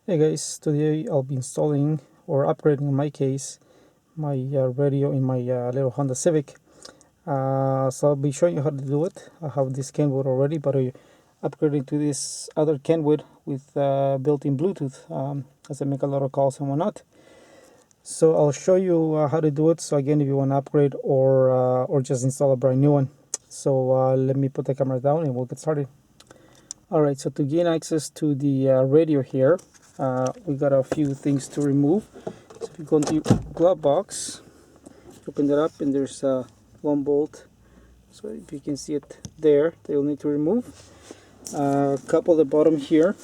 Hey guys, today I'll be installing or upgrading in my case my radio in my little Honda Civic. So I'll be showing you how to do it. I have this Kenwood already, but I upgraded to this other Kenwood with built-in Bluetooth as I make a lot of calls and whatnot. So I'll show you how to do it. So again, if you want to upgrade or just install a brand new one. So let me put the camera down and we'll get started. Alright, so to gain access to the radio here, we got a few things to remove. So if you go into your glove box, open that up, and there's one bolt. So if you can see it there, that you'll need to remove. A couple at the bottom here,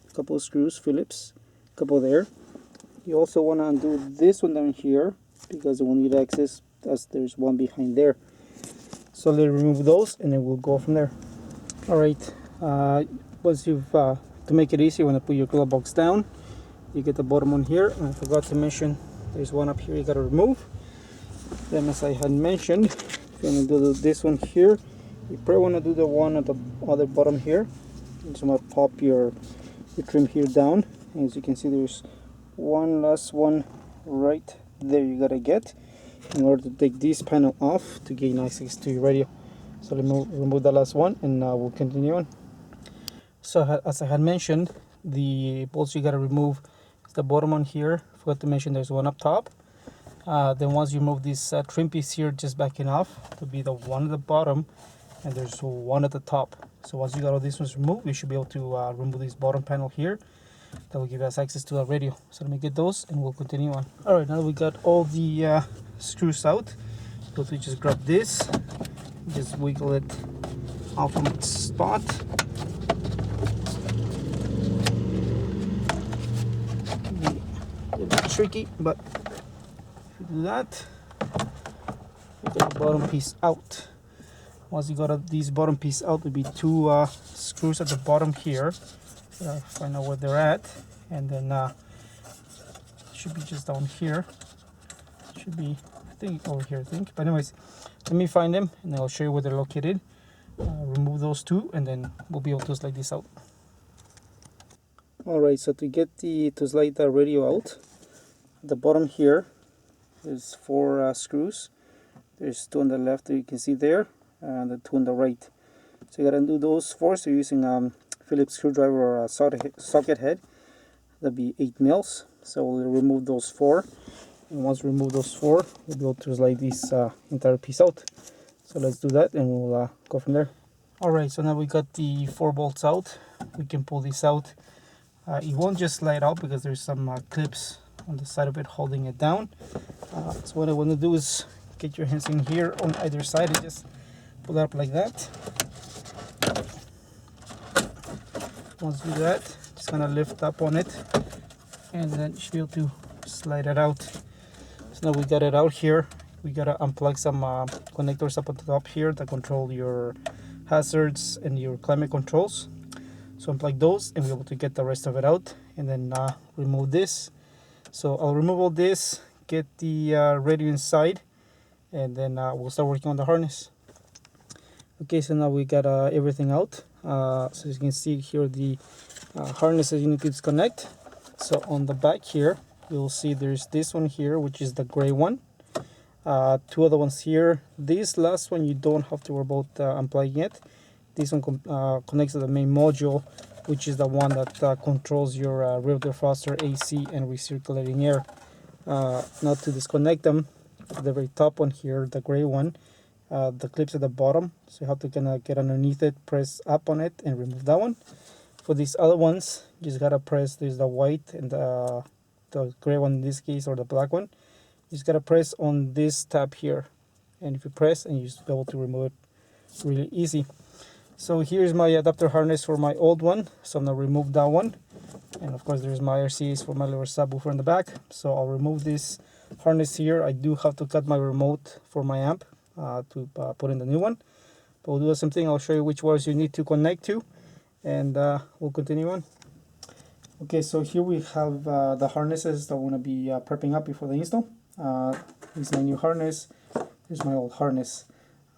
a couple of screws, Phillips, a couple there. You also want to undo this one down here because it will need access, as there's one behind there. So let's remove those and then we'll go from there. Alright, once you've, to make it easy, you want to put your glove box down. You get the bottom one here, and I forgot to mention there's one up here you got to remove. Then, as I had mentioned, if you want to do this one here, you probably want to do the one at the other bottom here. You just want to pop your trim here down. And as you can see, there's one last one right there you got to get in order to take this panel off to gain access to your radio. So remove the last one and we'll continue on. So as I had mentioned, the bolts you got to remove is the bottom one here. Forgot to mention there's one up top. Then once you remove this trim piece here, just backing off to be the one at the bottom, and there's one at the top. So once you got all these ones removed, you should be able to remove this bottom panel here. That will give us access to the radio. So let me get those and we'll continue on. Alright, now we got all the screws out. So we just grab this, just wiggle it out from its spot. A bit tricky, but if you do that, you get the bottom piece out. Once you got this bottom piece out, will be two screws at the bottom here. Find out where they're at, and then should be just down here. Should be, I think, over here, I think. But anyways, let me find them and I'll show you where they're located. Remove those two and then we'll be able to slide this out. Alright, so to slide the radio out, at the bottom here there's four screws. There's two on the left that you can see there, and the two on the right. So you gotta undo those four. So you're using Phillips screwdriver or a socket head. That'll be 8 mils. So we'll remove those four. And once we remove those four, we'll be able to slide this entire piece out. So let's do that and we'll go from there. Alright, so now we got the 4 bolts out. We can pull this out. It won't just slide out because there's some clips on the side of it holding it down. So what I want to do is get your hands in here on either side and just pull it up like that. Once you do that, just gonna lift up on it and then you should be able to slide it out. So now we got it out here. We gotta unplug some connectors up on the top here that control your hazards and your climate controls. So unplug those and we're able to get the rest of it out, and then remove this. So I'll remove all this, get the radio inside, and then we'll start working on the harness. Okay, so now we got everything out. So as you can see here, the harnesses you need to disconnect. So on the back here, you'll see there's this one here, which is the gray one. Two other ones here. This last one you don't have to worry about unplugging it. This one connects to the main module, which is the one that controls your rear defroster, AC, and recirculating air. Now to disconnect them, the very top one here, the gray one, the clips at the bottom, so you have to kind of get underneath it, press up on it, and remove that one. For these other ones, you just gotta press. There's the white and the gray one in this case, or the black one. You just gotta press on this tab here, and if you press, and you just be able to remove it really easy. So here's my adapter harness for my old one. So I'm gonna remove that one, and of course there's my RCAs for my little subwoofer in the back. So I'll remove this harness here. I do have to cut my remote for my amp to put in the new one, but we'll do the same thing. I'll show you which wires you need to connect to, and we'll continue on. Okay, so here we have the harnesses that I want to be prepping up before the install. This is my new harness. Here's my old harness.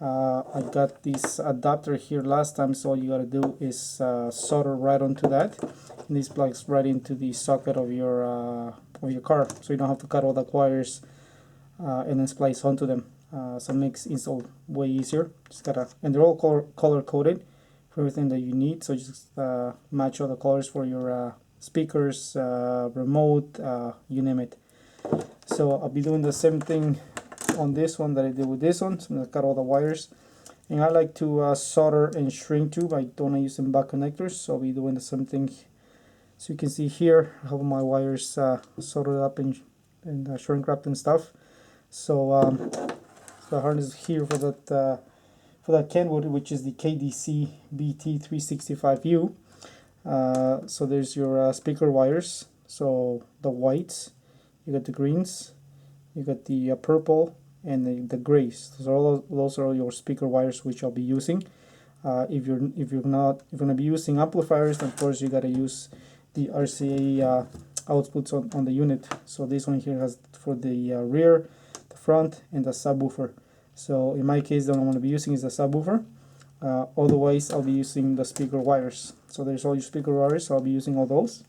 I got this adapter here last time, so all you gotta do is solder right onto that. and this plugs right into the socket of your car, so you don't have to cut all the wires and then splice onto them. So it makes install way easier. Just gotta, and they're all color coded for everything that you need. So just match all the colors for your speakers, remote, you name it. So I'll be doing the same thing on this one that I did with this one. So I'm gonna cut all the wires, and I like to solder and shrink tube. I don't use them back connectors, so I'll be doing the same thing. So you can see here I have my wires soldered up and shrink wrapped and stuff. So the harness here for that Kenwood, which is the KDC BT365U. So there's your speaker wires. So the whites, you got the greens, you got the purple, and the grays. Those are all your speaker wires, which I'll be using. If you're gonna be using amplifiers, then of course you gotta use the RCA outputs on the unit. So this one here has for the rear, the front, and the subwoofer. So in my case, the one I'm going to be using is the subwoofer. Otherwise, I'll be using the speaker wires. So there's all your speaker wires, so I'll be using all those.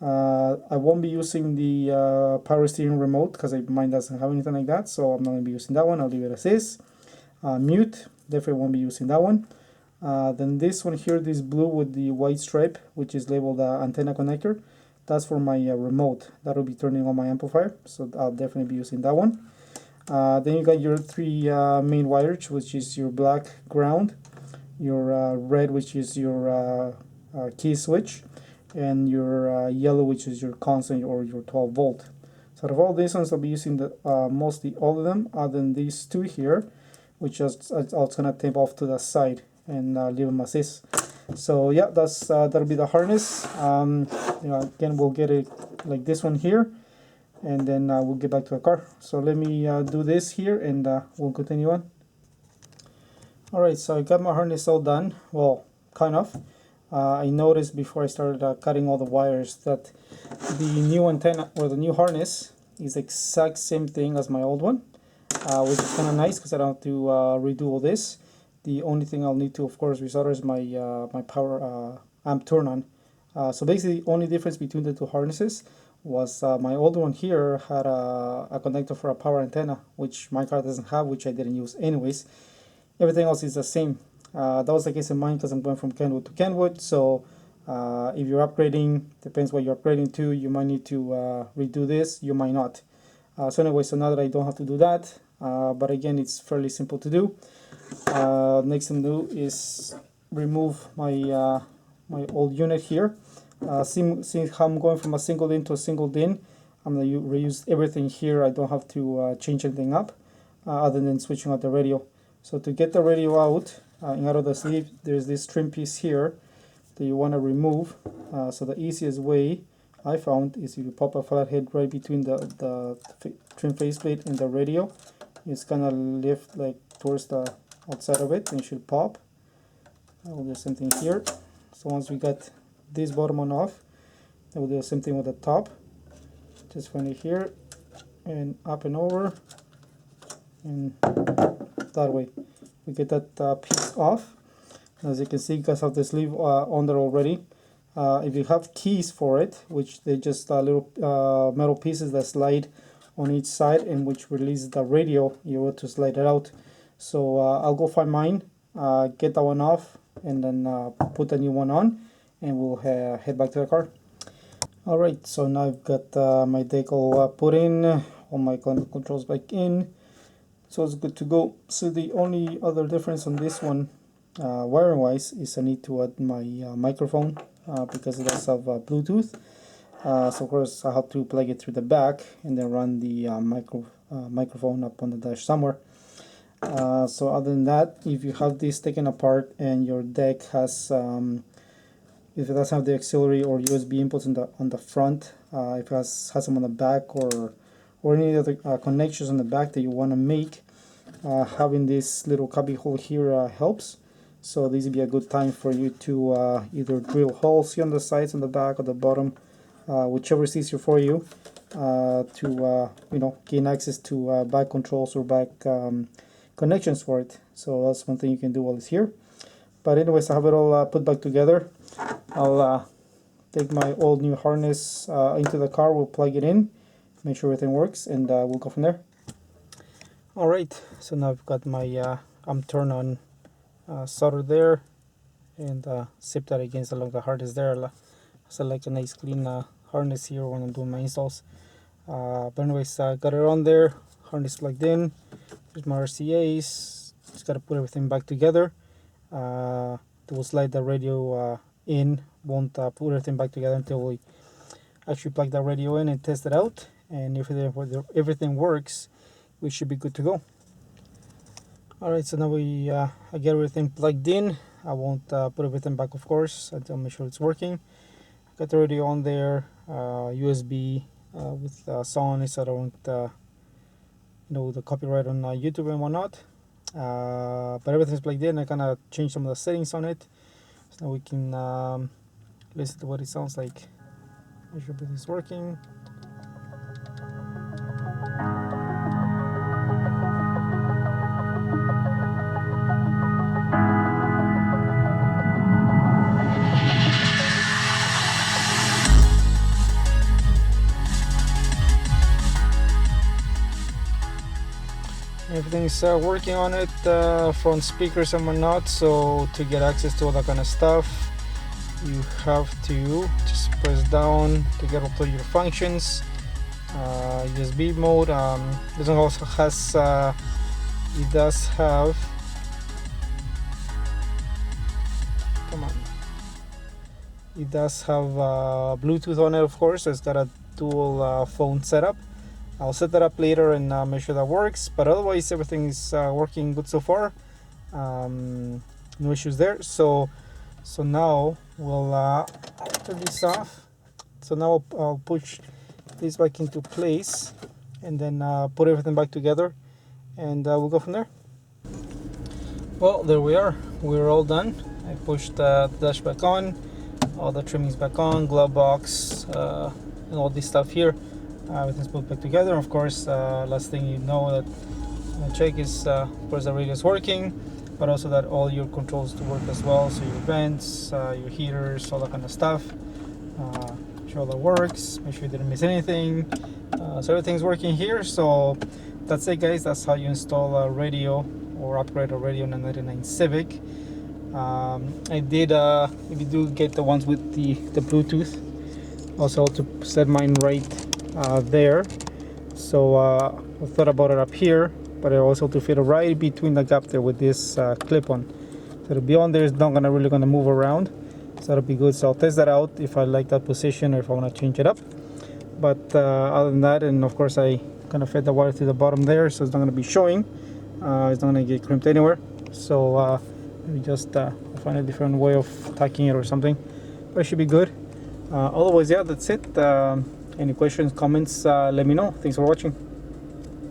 I won't be using the power steering remote because mine doesn't have anything like that, so I'm not going to be using that one. I'll leave it as is. Mute, definitely won't be using that one. Then this one here, this blue with the white stripe, which is labeled antenna connector, that's for my remote. That'll be turning on my amplifier, so I'll definitely be using that one. Then you got your three main wires, which is your black ground, your red, which is your key switch, and your yellow, which is your constant or your 12 volt. So out of all these ones, I'll be using the mostly all of them, other than these two here, which is also gonna tape off to the side and leave them as is. So yeah, that'll be the harness. Again, we'll get it like this one here, and then we'll get back to the car. So let me do this here, and we'll continue on. Alright, so I got my harness all done. Well, kind of. I noticed before I started cutting all the wires that the new antenna or the new harness is the exact same thing as my old one, which is kind of nice because I don't have to redo all this. The only thing I'll need to, of course, resolder is my my power amp turn on. So basically, the only difference between the two harnesses was my old one here had a connector for a power antenna, which my car doesn't have, which I didn't use anyways. Everything else is the same. That was the case in mine because I'm going from Kenwood to Kenwood. So if you're upgrading, depends what you're upgrading to, you might need to redo this, you might not. So anyway, so now that I don't have to do that, but again, it's fairly simple to do. Next thing to do is remove my my old unit here. See how I'm going from a single in to a single DIN. I'm going to reuse everything here. I don't have to change anything up other than switching out the radio. So to get the radio out of the sleeve, there's this trim piece here that you want to remove. So the easiest way I found is if you pop a flathead right between the trim faceplate and the radio. It's gonna lift like towards the outside of it, and it should pop. We'll do the same thing here. So once we got this bottom one off, then we'll do the same thing with the top. Just find it here and up and over, and that way we get that piece off. As you can see, you guys have the sleeve on there already. If you have keys for it, which they're just little metal pieces that slide on each side and which release the radio, you're able to slide it out. So I'll go find mine, get that one off, and then put the new one on, and we'll head back to the car. Alright, so now I've got my decal put in, all my controls back in, so it's good to go. So the only other difference on this one, wiring wise, is I need to add my microphone because it does have Bluetooth. So of course I have to plug it through the back and then run the microphone up on the dash somewhere. So other than that, if you have this taken apart and your deck has, if it doesn't have the auxiliary or USB inputs on the front, if it has them on the back or any other connections on the back that you want to make, having this little cubby hole here helps. So this would be a good time for you to either drill holes here on the sides, on the back, or the bottom, whichever is easier for you, to gain access to back controls or back connections for it. So that's one thing you can do while it's here. But anyways, I have it all put back together. I'll take my old new harness into the car, we'll plug it in, make sure everything works, and we'll go from there. Alright, so now I've got my arm turn on solder there, and zip that against along the harness there. So like a nice clean harness here when I'm doing my installs. But anyways, got it on there, harness plugged in. Here's my RCAs. Just gotta put everything back together. We'll slide the radio in. Won't put everything back together until we actually plug that radio in and test it out. And if everything works, we should be good to go. Alright, so now I get everything plugged in. I won't put everything back, of course, until I make sure it's working. Got the radio on there, USB with song, so I don't the copyright on YouTube and whatnot. But everything's plugged in. I kind of changed some of the settings on it, so now we can listen to what it sounds like. Make sure everything's working. Everything's working on it, front speakers and whatnot. So to get access to all that kind of stuff, you have to just press down to get up to your functions. USB mode. This one also has it does have, come on, it does have Bluetooth on it, of course, so it's got a dual phone setup. I'll set that up later and make sure that works, but otherwise everything is working good so far. No issues there. So now we'll turn this off. So now I'll push this back into place and then put everything back together, and we'll go from there. Well, there we are. We're all done. I pushed the dash back on, all the trimmings back on, glove box, and all this stuff here. Everything's put back together. Of course, last thing you know that check is of course the radio is working, but also that all your controls to work as well. So your vents, your heaters, all that kind of stuff. Make sure all that works. Make sure you didn't miss anything. So everything's working here. So that's it, guys. That's how you install a radio or upgrade a radio in a 99 Civic. I did if you do get the ones with the Bluetooth, also to set mine right there. So I thought about it up here, but I also to fit it right between the gap there with this clip-on. So it'll be on there. It's not really gonna move around, so that'll be good. So I'll test that out if I like that position or if I want to change it up. But other than that, and of course I kind of fed the wire to the bottom there, so it's not gonna be showing. It's not gonna get crimped anywhere. So maybe just find a different way of tacking it or something, but it should be good. Otherwise, yeah, that's it. Any questions, comments, let me know. Thanks for watching.